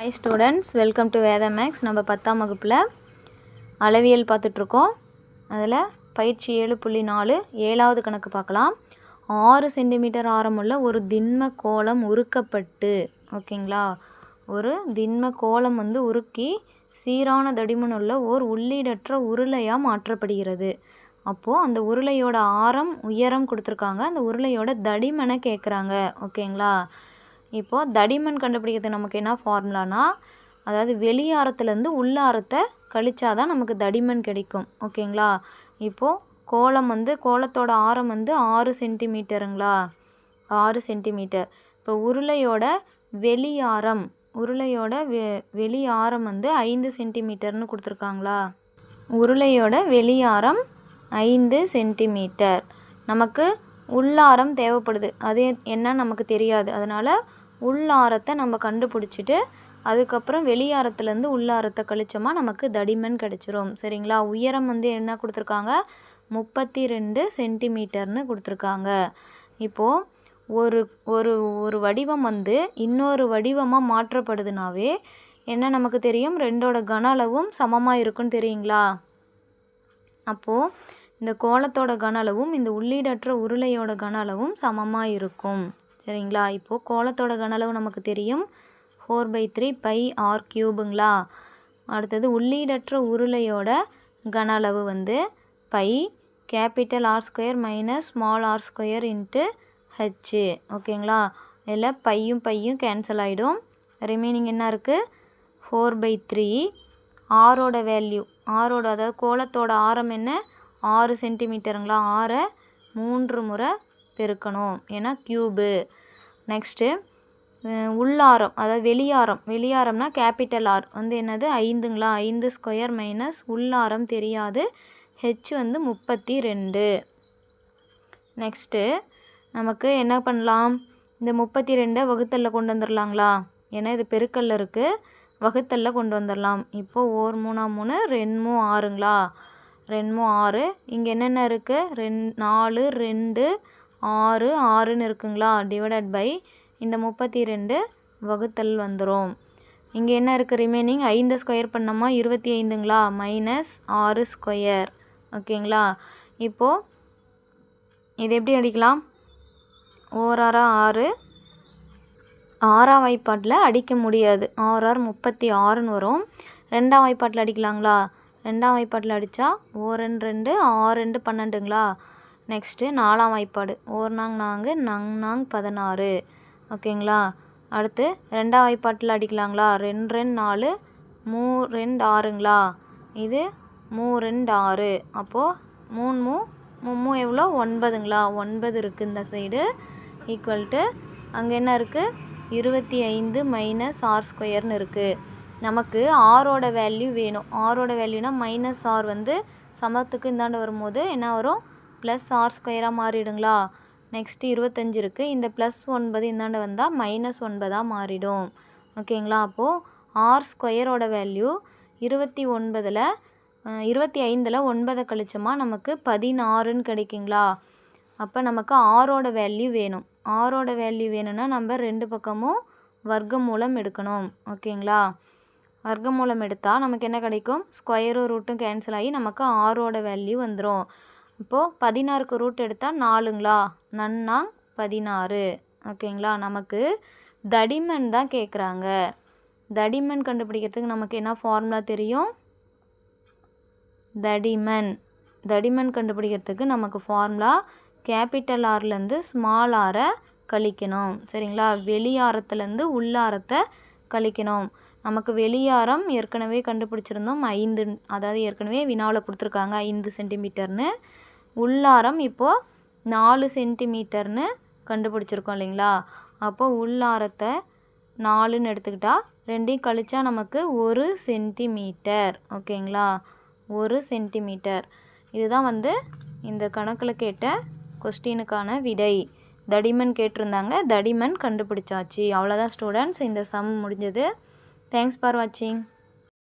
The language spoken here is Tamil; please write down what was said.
Hi students, welcome to Veda Max. நம்ம 10ஆம் வகுப்புல அளவியல் பார்த்துட்டு இருக்கோம். அதில் பயிற்சி 7.4 ஏழாவது கணக்கு பார்க்கலாம். 6 சென்டிமீட்டர் ஆரமுள்ள ஒரு திண்ம கோளம் உருக்கப்பட்டு, ஓகேங்களா, ஒரு திண்ம கோளம் உருக்கி சீரான தடிமன் உள்ள ஓர் உள்ளீடற்ற உருளையாக மாற்றப்படுகிறது. அப்போது அந்த உருளையோட ஆரம் உயரம் கொடுத்துருக்காங்க, அந்த உருளையோட தடிமனை கேட்குறாங்க. ஓகேங்களா, இப்போது தடிமன் கண்டுபிடிக்கிறது நமக்கு என்ன ஃபார்முலானா, அதாவது வெளியாரத்துலேருந்து உள்ளாரத்தை கழிச்சாதான் நமக்கு தடிமன் கிடைக்கும். ஓகேங்களா, இப்போது கோளம் கோளத்தோட ஆரம் 6 சென்டிமீட்டருங்களா, 6 சென்டிமீட்டர். இப்போ உருளையோட வெளியாரம் வெளியாரம் 5 சென்டிமீட்டர்னு கொடுத்துருக்காங்களா. உருளையோட வெளியாரம் 5 சென்டிமீட்டர். நமக்கு உள்ளாரம் தேவைப்படுது, அது என்ன நமக்கு தெரியாது. அதனால் உள்ளாரத்தை நம்ம கண்டுபிடிச்சிட்டு அதுக்கப்புறம் வெளியாரத்துலேருந்து உள்ளாரத்தை கழிச்சோமா நமக்கு தடிமன் கிடச்சிரும். சரிங்களா, உயரம் என்ன கொடுத்துருக்காங்க, 32 சென்டிமீட்டர்னு கொடுத்துருக்காங்க. இப்போது ஒரு ஒரு ஒரு வடிவம் இன்னொரு வடிவமாக மாற்றப்படுதுனாவே என்ன நமக்கு தெரியும், ரெண்டோட கன அளவும் சமமாக இருக்குன்னு தெரியுங்களா. அப்போது இந்த கோளத்தோட கன அளவும் இந்த உள்ளீடற்ற உருளையோட கன அளவும் சமமாக இருக்கும். சரிங்களா, இப்போது கோளத்தோட கன அளவு நமக்கு தெரியும் 4/3 பை ஆர் கியூபுங்களா. அடுத்தது உள்ளீடற்ற உருளையோட கன அளவு pi capital R square minus small R square into H. ஓகேங்களா, இதில் பையும் கேன்சல் ஆகிடும். ரிமைனிங் என்ன இருக்குது, 4/3. ஆரோட வேல்யூ, அதாவது கோளத்தோட ஆரம் என்ன, 6 சென்டிமீட்டருங்களா. 6 3 முறை பெருக்கணும், ஏன்னா க்யூபு. நெக்ஸ்ட்டு உள்ளாரம், அதாவது வெளியாரம்னா கேபிட்டல் ஆர் என்னது 5ங்களா. 5 ஸ்கொயர் மைனஸ் உள்ளாரம் தெரியாது, ஹெச் 32. நெக்ஸ்ட்டு நமக்கு என்ன பண்ணலாம், இந்த 32 வகுத்தலில் கொண்டு வந்துடலாங்களா, ஏன்னா இது பெருக்கல்ல இருக்குது, வகுத்தலில் கொண்டு வந்துடலாம். இப்போது 1 3 3 2 6ங்களா, 2 6. இங்கே என்னென்ன இருக்குது, 4 2 6 6ன்னு இருக்குங்களா. டிவைடட் பை இந்த 32 வகுத்தல் வந்துடும். இங்கே என்ன இருக்குது, ரிமைனிங் 5 ஸ்கொயர் பண்ணோமா 25ங்களா, மைனஸ் 6 ஸ்கொயர். ஓகேங்களா, இப்போது இது எப்படி அடிக்கலாம், 1 6 6, 6ஆம் வாய்ப்பாட்டில் அடிக்க முடியாது, 6 6 36ன்னு வரும். 2ஆம் வாய்ப்பாட்டில் அடிக்கலாங்களா, 2ஆம் வாய்ப்பாட்டில் அடித்தா 1 2 6 2 12ங்களா. நெக்ஸ்ட்டு 4ஆம் வாய்ப்பாடு 1 4 4 4 16. ஓகேங்களா, அடுத்து 2ஆம் வாய்ப்பாட்டில் அடிக்கலாங்களா, 2 2 4 3 2 6ங்களா, இது 3 2 6. அப்போது 3 3 எவ்வளோ, 9ங்களா. 9 இருக்குது இந்த சைடு, ஈக்குவல் டு அங்கே என்ன இருக்குது, 25 மைனஸ் ஆர் ஸ்கொயர்னு இருக்குது. நமக்கு ஆரோட வேல்யூ வேணும். ஆரோட வேல்யூனா மைனஸ் ஆர் சமத்துக்கு இந்தாண்டு வரும்போது என்ன வரும், ப்ளஸ் ஆர் ஸ்கொயராக மாறிடுங்களா. நெக்ஸ்ட்டு 25 இருக்குது, இந்த ப்ளஸ் 9 இந்தாண்டு வந்தால் மைனஸ் 9ஆக மாறிடும். ஓகேங்களா, அப்போது ஆர் ஸ்கொயரோட வேல்யூ 25ல் 9 கழிச்சோமா நமக்கு 16ன்னு கிடைக்குங்களா. அப்போ நமக்கு ஆரோட வேல்யூ வேணும். ஆரோட வேல்யூ வேணும்னா நம்ம ரெண்டு பக்கமும் வர்க்கமூலம் எடுக்கணும். ஓகேங்களா, வர்க்கமூலம் எடுத்தால் நமக்கு என்ன கிடைக்கும், ஸ்கொயரும் ரூட்டும் கேன்சல் ஆகி நமக்கு ஆரோட வேல்யூ வந்துடும். இப்போது 16க்கு ரூட் எடுத்தால் 4ங்களா, நன்னாங் 16. ஓகேங்களா, நமக்கு தடிமன் தான் கேட்குறாங்க. தடிமன் கண்டுபிடிக்கிறதுக்கு நமக்கு என்ன ஃபார்முலா தெரியும், தடிமன் கண்டுபிடிக்கிறதுக்கு நமக்கு ஃபார்முலா கேபிட்டல் ஆர்லேருந்து ஸ்மால் ஆரை கழிக்கணும். சரிங்களா, வெளியாரத்துலேருந்து உள்ளாரத்தை கழிக்கணும். நமக்கு வெளியாரம் ஏற்கனவே கண்டுபிடிச்சிருந்தோம் 5, அதாவது ஏற்கனவே வினாவில் கொடுத்துருக்காங்க 5 சென்டிமீட்டர்னு. உள்ளாரம் இப்போது 4 சென்டிமீட்டர்னு கண்டுபிடிச்சிருக்கோம் இல்லைங்களா. அப்போது உள்ளாரத்தை 4ன்னு எடுத்துக்கிட்டால் ரெண்டையும் கழிச்சா நமக்கு 1 சென்டிமீட்டர். ஓகேங்களா, 1 சென்டிமீட்டர். இதுதான் இந்த கணக்கில் கேட்ட கொஸ்டினுக்கான விடை. தடிமன் கேட்டிருந்தாங்க, தடிமன் கண்டுபிடிச்சாச்சு. அவ்வளோதான் ஸ்டூடெண்ட்ஸ், இந்த சம் முடிஞ்சது. தேங்க்ஸ் ஃபார் வாட்சிங்.